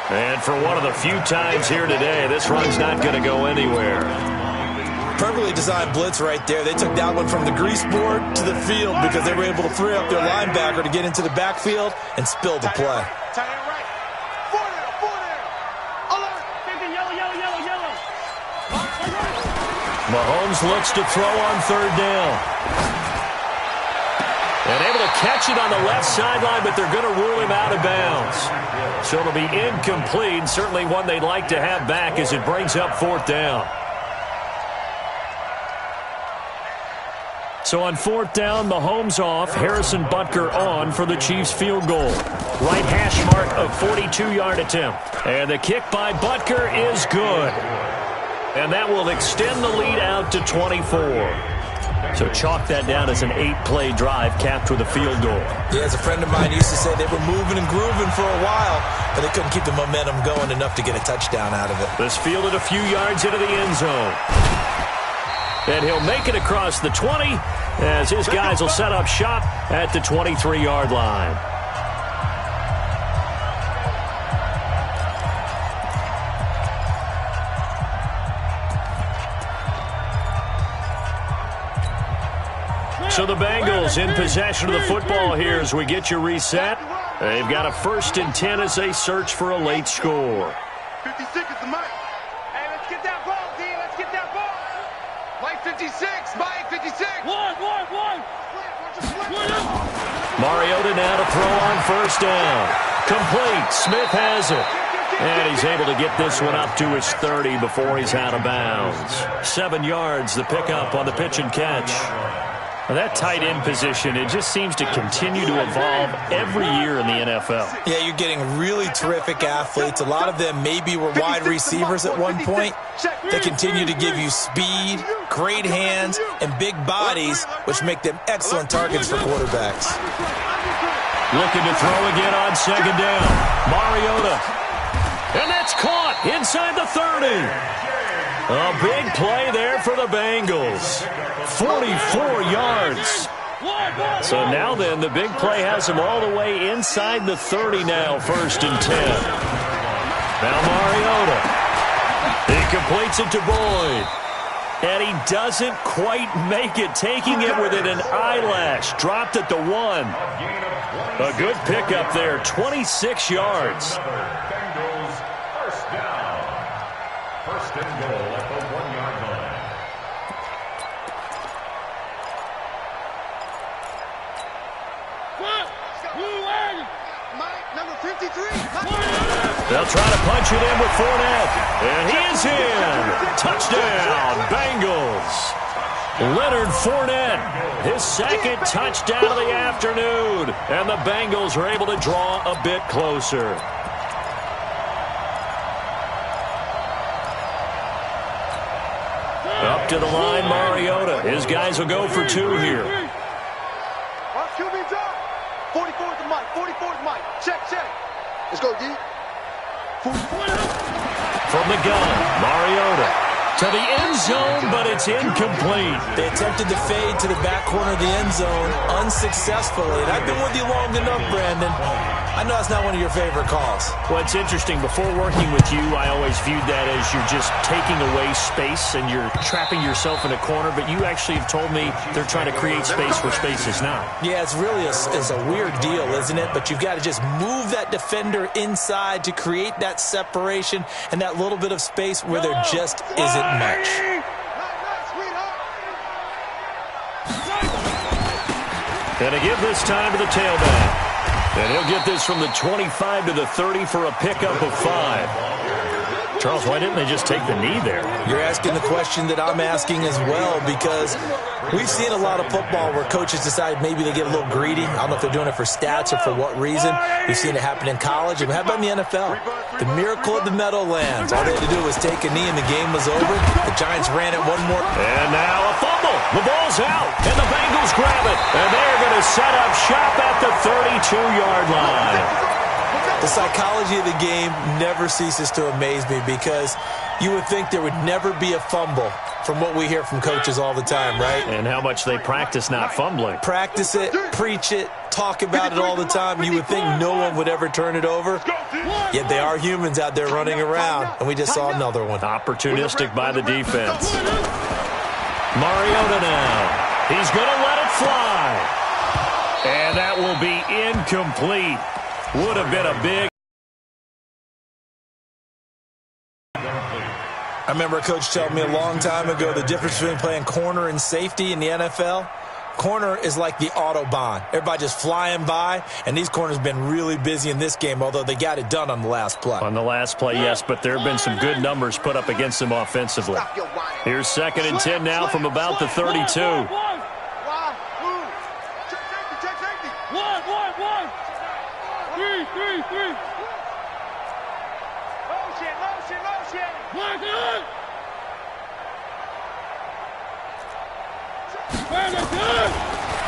And for one of the few times here today, this run's not going to go anywhere. Perfectly designed blitz right there. They took that one from the grease board to the field because they were able to free up their linebacker to get into the backfield and spill the play. Mahomes looks to throw on 3rd down. And able to catch it on the left sideline, but they're going to rule him out of bounds. So it'll be incomplete, certainly one they'd like to have back as it brings up 4th down. So on 4th down, Mahomes off, Harrison Butker on for the Chiefs field goal. Right hash mark of 42-yard attempt. And the kick by Butker is good. And that will extend the lead out to 24. So chalk that down as an 8-play drive capped with a field goal. Yeah, as a friend of mine used to say, they were moving and grooving for a while, but they couldn't keep the momentum going enough to get a touchdown out of it. This fielded a few yards into the end zone. And he'll make it across the 20 as his guys will set up shop at the 23-yard line. So the Bengals in possession of the football here as we get you reset. They've got a 1st and 10 as they search for a late score. 56 is the mic. Hey, let's get that ball, D. Let's get that ball. Mike 56. Mike 56. One. Mariota now to throw on 1st down. Complete. Smith has it. And he's able to get this one up to his 30 before he's out of bounds. 7 yards, the pickup on the pitch and catch. Now that tight end position, it just seems to continue to evolve every year in the NFL. Yeah, you're getting really terrific athletes. A lot of them maybe were wide receivers at one point. They continue to give you speed, great hands, and big bodies, which make them excellent targets for quarterbacks. Looking to throw again on 2nd down. Mariota. And that's caught inside the 30. A big play there for the Bengals. 44 yards. So now then, the big play has them all the way inside the 30 now, 1st and 10. Now Mariota. He completes it to Boyd. And he doesn't quite make it, taking it within an eyelash. Dropped at the 1. A good pickup there, 26 yards. Bengals 1st down. 1st and goal at the 1-yard line. Number 53. They'll try to punch it in with Fournette. And he is in. Touchdown, Bengals. Leonard Fournette, his 2nd touchdown of the afternoon. And the Bengals are able to draw a bit closer. Up to the line, Mariota. His guys will go for 2 here. QB drop. 44 is the mic. 44 is Mike. Check. Let's go, D. From the gun, Mariota. To the end zone, but it's incomplete. They attempted to fade to the back corner of the end zone unsuccessfully. And I've been with you long enough, Brandon. I know it's not one of your favorite calls. Well, it's interesting. Before working with you, I always viewed that as you're just taking away space and you're trapping yourself in a corner. But you actually have told me they're trying to create space where space is not. Yeah, it's really a weird deal, isn't it? But you've got to just move that defender inside to create that separation and that little bit of space where there just isn't much. And to give this time to the tailback. And he'll get this from the 25 to the 30 for a pickup of 5. Charles, why didn't they just take the knee there? You're asking the question that I'm asking as well, because we've seen a lot of football where coaches decide maybe they get a little greedy. I don't know if they're doing it for stats or for what reason. We've seen it happen in college. And how about in the NFL? The miracle of the Meadowlands. All they had to do was take a knee and the game was over. The Giants ran it one more. And now a fumble. The ball's out. And the Bengals grab it. And they're going to set up shop at the 32-yard line. The psychology of the game never ceases to amaze me because you would think there would never be a fumble from what we hear from coaches all the time, right? And how much they practice not fumbling. Practice it, preach it, talk about it all the time. You would think no one would ever turn it over. Yet they are humans out there running around, and we just saw another one. Opportunistic by the defense. Mariota now. He's going to let it fly. And that will be incomplete. Would have been a big... I remember a coach telling me a long time ago the difference between playing corner and safety in the NFL. Corner is like the Autobahn. Everybody just flying by, and these corners have been really busy in this game, although they got it done on the last play. On the last play, yes, but there have been some good numbers put up against them offensively. Here's 2nd and 10 now from about the 32.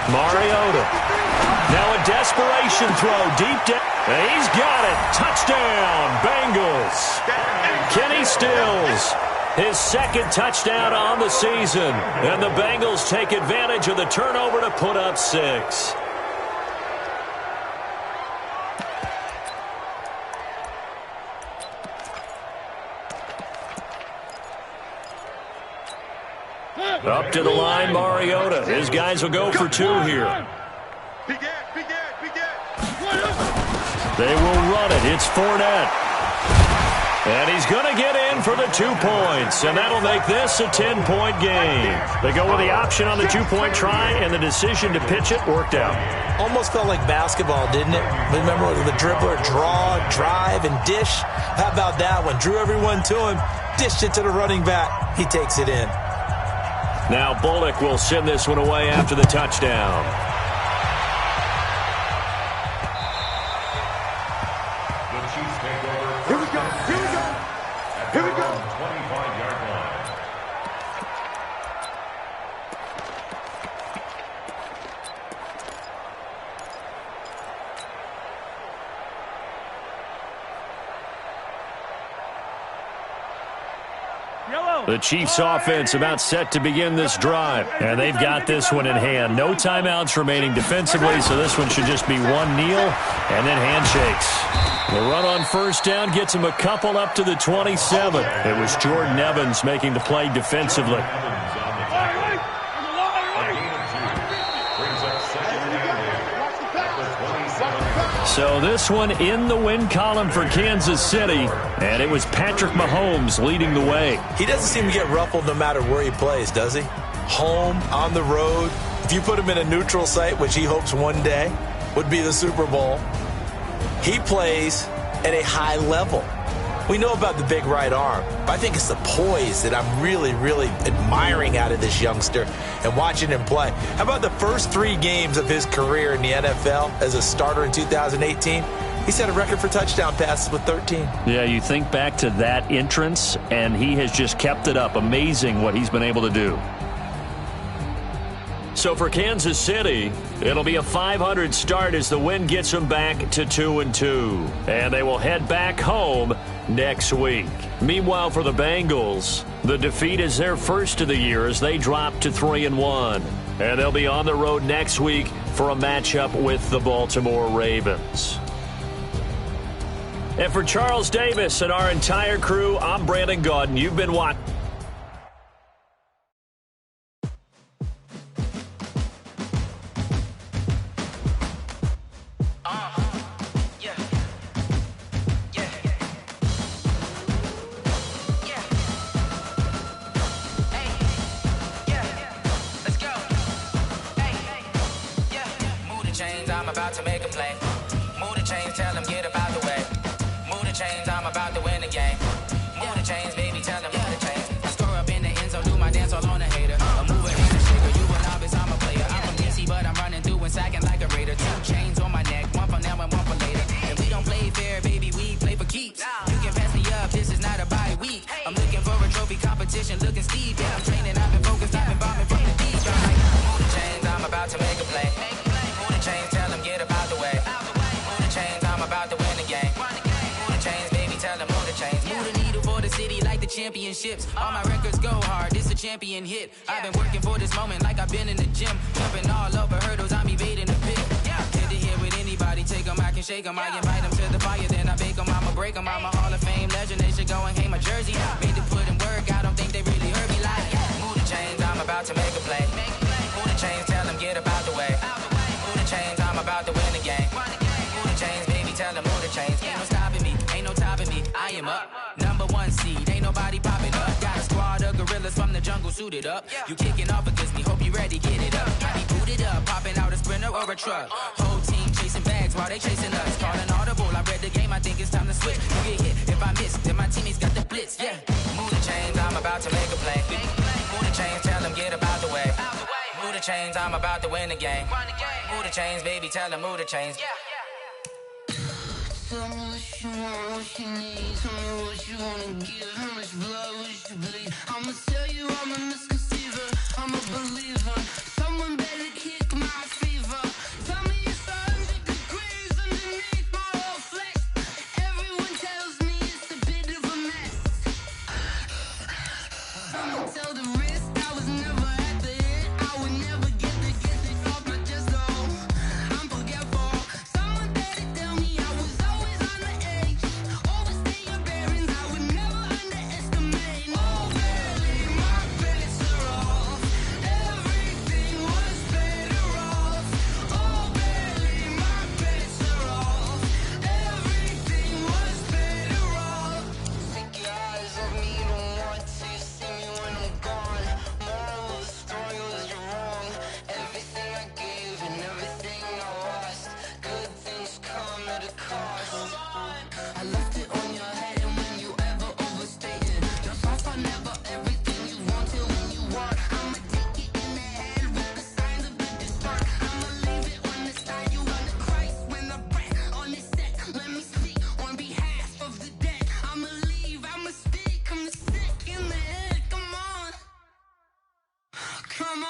Mariota. Now a desperation throw deep down. And he's got it. Touchdown, Bengals. Kenny Stills, his 2nd touchdown on the season. And the Bengals take advantage of the turnover to put up 6. Up to the line, Mariota. His guys will go for 2 here. They will run it. It's Fournette. And he's going to get in for the 2 points. And that'll make this a 10-point game. They go with the option on the 2-point try, and the decision to pitch it worked out. Almost felt like basketball, didn't it? Remember the dribbler, draw, drive, and dish? How about that one? Drew everyone to him, dished it to the running back. He takes it in. Now Bullock will send this one away after the touchdown. The Chiefs take over. Here we go. Here we go. 25-yard line. The Chiefs offense about set to begin this drive. And they've got this one in hand. No timeouts remaining defensively, so this one should just be one kneel and then handshakes. The run on 1st down gets him a couple up to the 27. It was Jordan Evans making the play defensively. So this one in the win column for Kansas City, and it was Patrick Mahomes leading the way. He doesn't seem to get ruffled no matter where he plays, does he? Home, on the road. If you put him in a neutral site, which he hopes one day would be the Super Bowl, he plays at a high level. We know about the big right arm, but I think it's the poise that I'm really, really admiring out of this youngster and watching him play. How about the first 3 games of his career in the NFL as a starter in 2018? He set a record for touchdown passes with 13. Yeah, you think back to that entrance, and he has just kept it up. Amazing what he's been able to do. So for Kansas City, it'll be a .500 start as the win gets them back to 2-2. And they will head back home next week. Meanwhile, for the Bengals, the defeat is their first of the year as they drop to 3-1. And they'll be on the road next week for a matchup with the Baltimore Ravens. And for Charles Davis and our entire crew, I'm Brandon Gaudin. You've been watching. I'm about to make a play. Move the chains, tell them get up out the way. Move the chains, I'm about to win the game. Move the chains, baby, tell them move the chains. I score up in the end zone, do my dance all on a hater. A mover and a shaker, you a novice, I'm a player. I'm from DC, but I'm running through and sacking like a raider. 2 chains on my neck, one for now and one for later. And we don't play fair, baby, we play for keeps. You can pass me up, this is not a bye week. I'm looking for a trophy competition, looking steep. Yeah, I'm training, I've been focused, I've been bombing from the deep. I'm like, move the chains, I'm about to make a play. Move the chains, tell them get up out the way. championships. All my records go hard, this a champion hit. I've been working for this moment like I've been in the gym. Jumping all over hurdles, I'm evading the pit. Head to head with anybody, take them, I can shake them. I invite them to the fire, then I bake them, I'ma break them. I'm a Hall of Fame legend, they should go and hang my jersey. Made to put in work, I don't think they really heard me like. Move the chains, I'm about to make a play. Move the chains, tell them get up out the way. Move the chains, I'm about to win the game. Move the chains, baby, tell them move the chains. Ain't no stopping me, ain't no topping me. I am up, #1 seed, ain't nobody popping up. Got a squad of gorillas from the jungle suited up. You kicking off against me, hope you ready, get it up. I be booted up, popping out a Sprinter or a truck. Whole team chasing bags while they chasing us. Calling audible, I read the game, I think it's time to switch. You get hit, if I miss, then my teammates got the blitz, yeah. Move the chains, I'm about to make a play. Move the chains, tell them get up out the way. Move the chains, I'm about to win the game. Move the chains, baby, tell them move the chains. Tell me what you want, what you need. Tell me what you wanna give. How much blood would you bleed? I'ma tell you I'm a misconceiver. I'm a believer. Someone better kick my fever. Tell me it's 100 degrees underneath my whole flesh. Everyone tells me it's a bit of a mess. I'ma tell the risk I was never at the end. I would never get it off my chest though. I'm forgetful. Someone better tell me I was always on the edge. Overstay your bearings, I would never underestimate. Oh, really, my bets are off. Everything was better off. Oh, really, my bets are off. Everything was better off. Take your eyes off me, don't want to see me when I'm gone. Moral of the story was you're wrong. Everything I gave and everything I lost. Good things come at a cost. I left it on your head, and when you ever overstay it, just off I never everything you want till when you want. I'ma take it in the head with the signs of the distort. I'ma leave it on the side. You on the Christ when the breath on this set. Let me speak on behalf of the dead. I'ma leave, I'ma speak. I'm sick in the head. Come on, come